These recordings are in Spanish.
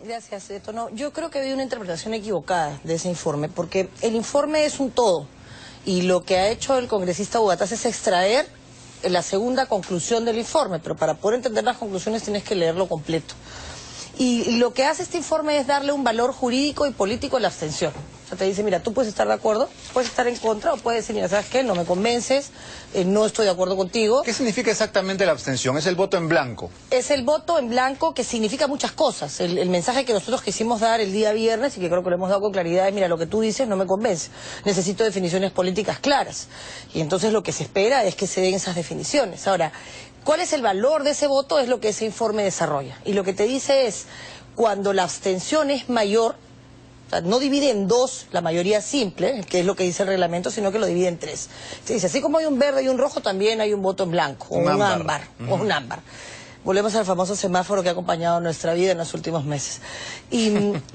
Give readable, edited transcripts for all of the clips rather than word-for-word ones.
Gracias, Tono. Yo creo que había una interpretación equivocada de ese informe, porque el informe es un todo, y lo que ha hecho el congresista Hugatás es extraer la segunda conclusión del informe, pero para poder entender las conclusiones tienes que leerlo completo. Y lo que hace este informe es darle un valor jurídico y político a la abstención. O sea, te dice, mira, tú puedes estar de acuerdo, puedes estar en contra, o puedes decir, mira, ¿sabes qué? No me convences, no estoy de acuerdo contigo. ¿Qué significa exactamente la abstención? ¿Es el voto en blanco? Es el voto en blanco, que significa muchas cosas. El mensaje que nosotros quisimos dar el día viernes, y que creo que lo hemos dado con claridad, es, mira, lo que tú dices no me convence. Necesito definiciones políticas claras. Y entonces lo que se espera es que se den esas definiciones. Ahora, ¿cuál es el valor de ese voto? Es lo que ese informe desarrolla. Y lo que te dice es, cuando la abstención es mayor, o sea, no divide en dos la mayoría simple, que es lo que dice el reglamento, sino que lo divide en tres. Se dice, así como hay un verde y un rojo, también hay un voto en blanco, o un ámbar. O un ámbar. Volvemos al famoso semáforo que ha acompañado nuestra vida en los últimos meses. ¿Y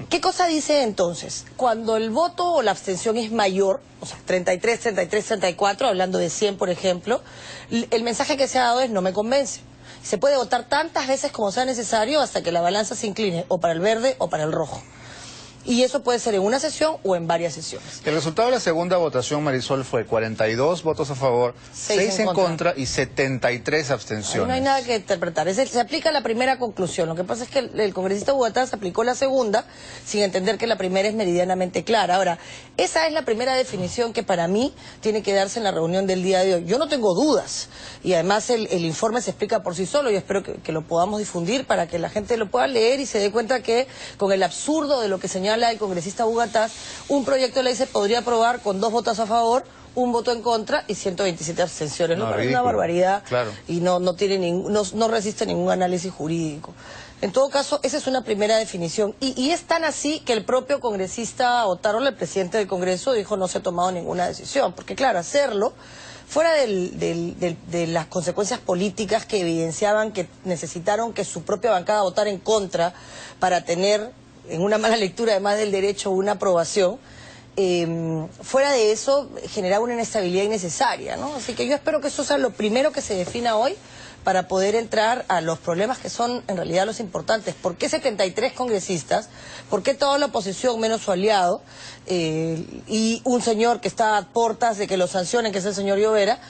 qué cosa dice entonces? Cuando el voto o la abstención es mayor, o sea, 33, 33, 34, hablando de 100, por ejemplo, el mensaje que se ha dado es, no me convence. Se puede votar tantas veces como sea necesario hasta que la balanza se incline o para el verde o para el rojo. Y eso puede ser en una sesión o en varias sesiones. El resultado de la segunda votación, Marisol, fue 42 votos a favor, 6 en contra y 73 abstenciones. Ahí no hay nada que interpretar. Se aplica la primera conclusión. Lo que pasa es que el congresista Hugatás aplicó la segunda sin entender que la primera es meridianamente clara. Ahora, esa es la primera definición que para mí tiene que darse en la reunión del día de hoy. Yo no tengo dudas. Y además el informe se explica por sí solo. Yo espero que lo podamos difundir para que la gente lo pueda leer y se dé cuenta que con el absurdo de lo que señala el congresista Hugatás, un proyecto de ley se podría aprobar con 2 votos a favor, 1 voto en contra y 127 abstenciones. No, parece una barbaridad, claro. Y no resiste ningún análisis jurídico. En todo caso, esa es una primera definición. Y es tan así que el propio congresista Otárola, el presidente del Congreso, dijo no se ha tomado ninguna decisión. Porque claro, hacerlo, fuera de las consecuencias políticas que evidenciaban que necesitaron que su propia bancada votara en contra para tener, en una mala lectura además del derecho, una aprobación, fuera de eso generaba una inestabilidad innecesaria, ¿no? Así que yo espero que eso sea lo primero que se defina hoy para poder entrar a los problemas que son en realidad los importantes. ¿Por qué 73 congresistas? ¿Por qué toda la oposición menos su aliado? Y un señor que está a portas de que lo sancionen, que es el señor Llovera,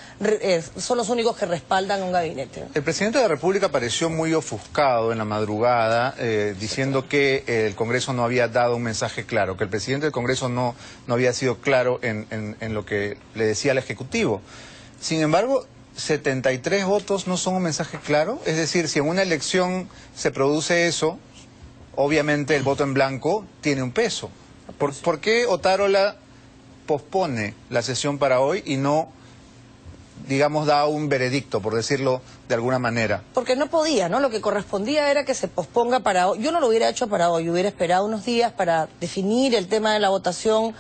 son los únicos que respaldan un gabinete, ¿no? El presidente de la República pareció muy ofuscado en la madrugada, diciendo que el Congreso no había dado un mensaje claro, que el presidente del Congreso no había sido claro en lo que le decía al Ejecutivo. Sin embargo, 73 votos no son un mensaje claro. Es decir, si en una elección se produce eso, obviamente el voto en blanco tiene un peso. ¿Por qué Otárola pospone la sesión para hoy y no, digamos, da un veredicto, por decirlo de alguna manera? Porque no podía, ¿no? Lo que correspondía era que se posponga para hoy. Yo no lo hubiera hecho para hoy, hubiera esperado unos días para definir el tema de la votación.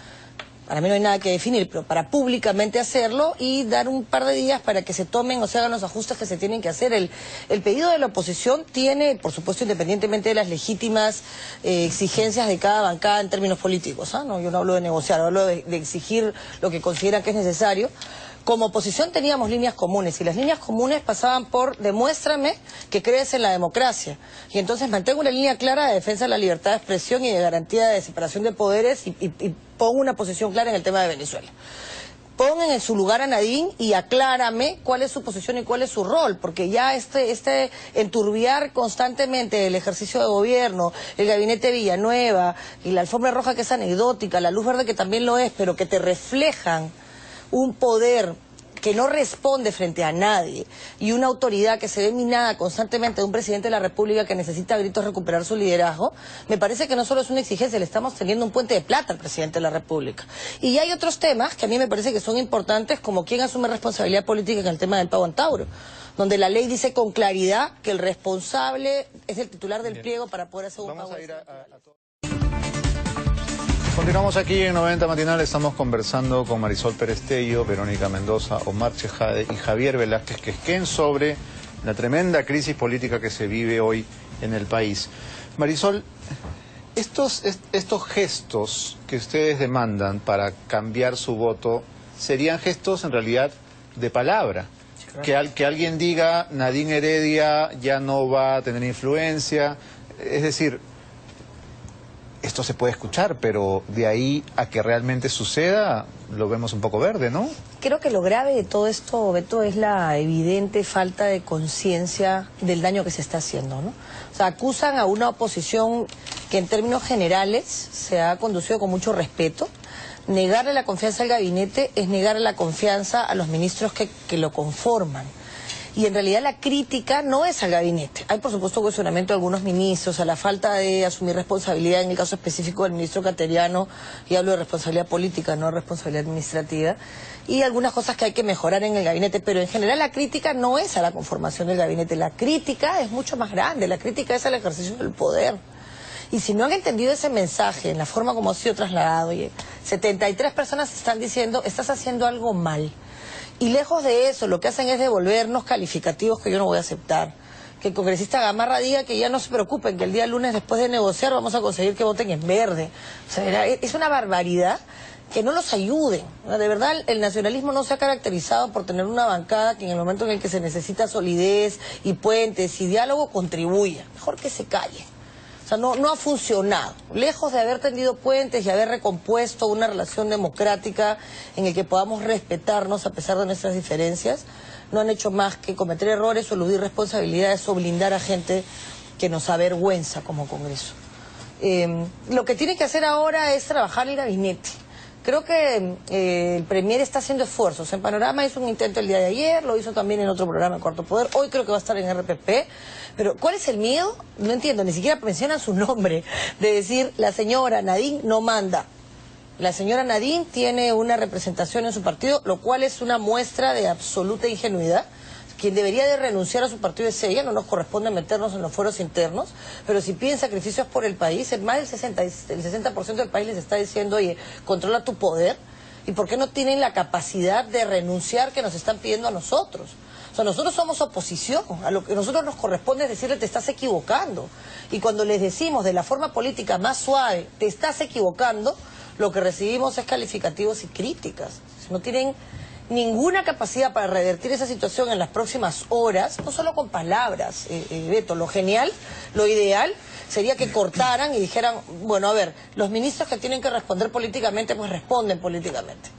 Para mí no hay nada que definir, pero para públicamente hacerlo y dar un par de días para que se tomen o se hagan los ajustes que se tienen que hacer. El pedido de la oposición tiene, por supuesto, independientemente de las legítimas exigencias de cada bancada en términos políticos, ¿ah? No, yo no hablo de negociar, hablo de exigir lo que consideran que es necesario. Como oposición teníamos líneas comunes y las líneas comunes pasaban por demuéstrame que crees en la democracia y entonces mantengo una línea clara de defensa de la libertad de expresión y de garantía de separación de poderes y pongo una posición clara en el tema de Venezuela. Pongan en su lugar a Nadine y aclárame cuál es su posición y cuál es su rol, porque ya este enturbiar constantemente el ejercicio de gobierno, el gabinete Villanueva y la alfombra roja que es anecdótica, la luz verde que también lo es, pero que te reflejan un poder que no responde frente a nadie y una autoridad que se ve minada constantemente de un presidente de la República que necesita a gritos recuperar su liderazgo, me parece que no solo es una exigencia, le estamos teniendo un puente de plata al presidente de la República. Y hay otros temas que a mí me parece que son importantes, como quién asume responsabilidad política en el tema del pago en Tauro, donde la ley dice con claridad que el responsable es el titular del pliego para poder hacer un pago. Continuamos aquí en 90 Matinal, estamos conversando con Marisol Perestello, Verónica Mendoza, Omar Chejade y Javier Velázquez Quesquén sobre la tremenda crisis política que se vive hoy en el país. Marisol, estos gestos que ustedes demandan para cambiar su voto serían gestos en realidad de palabra. Que alguien diga Nadine Heredia ya no va a tener influencia, es decir, esto se puede escuchar, pero de ahí a que realmente suceda, lo vemos un poco verde, ¿no? Creo que lo grave de todo esto, Beto, es la evidente falta de conciencia del daño que se está haciendo, ¿no? O sea, acusan a una oposición que en términos generales se ha conducido con mucho respeto. Negarle la confianza al gabinete es negarle la confianza a los ministros que lo conforman. Y en realidad la crítica no es al gabinete. Hay por supuesto cuestionamiento de algunos ministros, a la falta de asumir responsabilidad, en el caso específico del ministro Cateriano, y hablo de responsabilidad política, no responsabilidad administrativa, y algunas cosas que hay que mejorar en el gabinete, pero en general la crítica no es a la conformación del gabinete, la crítica es mucho más grande, la crítica es al ejercicio del poder. Y si no han entendido ese mensaje en la forma como ha sido trasladado, oye, 73 personas están diciendo, estás haciendo algo mal. Y lejos de eso, lo que hacen es devolvernos calificativos que yo no voy a aceptar. Que el congresista Gamarra diga que ya no se preocupen, que el día lunes después de negociar vamos a conseguir que voten en verde. O sea, es una barbaridad que no los ayuden. De verdad, el nacionalismo no se ha caracterizado por tener una bancada que en el momento en el que se necesita solidez y puentes y diálogo contribuya. Mejor que se calle. O sea, no ha funcionado. Lejos de haber tendido puentes y haber recompuesto una relación democrática en la que podamos respetarnos a pesar de nuestras diferencias, no han hecho más que cometer errores o eludir responsabilidades o blindar a gente que nos avergüenza como Congreso. Lo que tiene que hacer ahora es trabajar el gabinete. Creo que el Premier está haciendo esfuerzos. En Panorama hizo un intento el día de ayer, lo hizo también en otro programa en Cuarto Poder. Hoy creo que va a estar en RPP. Pero ¿cuál es el miedo? No entiendo, ni siquiera mencionan su nombre. De decir, la señora Nadine no manda. La señora Nadine tiene una representación en su partido, lo cual es una muestra de absoluta ingenuidad. Quien debería de renunciar a su partido es ella, no nos corresponde meternos en los fueros internos, pero si piden sacrificios por el país, más del 60% del país les está diciendo, oye, controla tu poder, ¿y por qué no tienen la capacidad de renunciar que nos están pidiendo a nosotros? O sea, nosotros somos oposición, a lo que a nosotros nos corresponde es decirle te estás equivocando, y cuando les decimos de la forma política más suave, te estás equivocando, lo que recibimos es calificativos y críticas. No tienen ninguna capacidad para revertir esa situación en las próximas horas, no solo con palabras, Beto. Lo genial, lo ideal, sería que cortaran y dijeran, bueno, a ver, los ministros que tienen que responder políticamente, pues responden políticamente.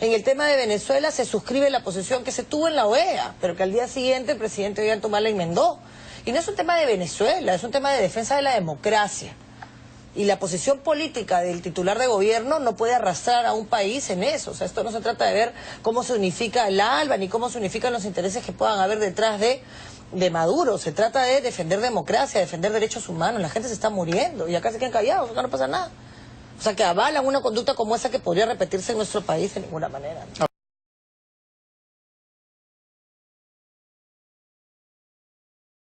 En el tema de Venezuela se suscribe la posición que se tuvo en la OEA, pero que al día siguiente el presidente Ollanta Humala enmendó. Y no es un tema de Venezuela, es un tema de defensa de la democracia. Y la posición política del titular de gobierno no puede arrastrar a un país en eso. O sea, esto no se trata de ver cómo se unifica el ALBA ni cómo se unifican los intereses que puedan haber detrás de Maduro. Se trata de defender democracia, defender derechos humanos. La gente se está muriendo y acá se quedan callados, acá no pasa nada. O sea, que avalan una conducta como esa que podría repetirse en nuestro país de ninguna manera, ¿no?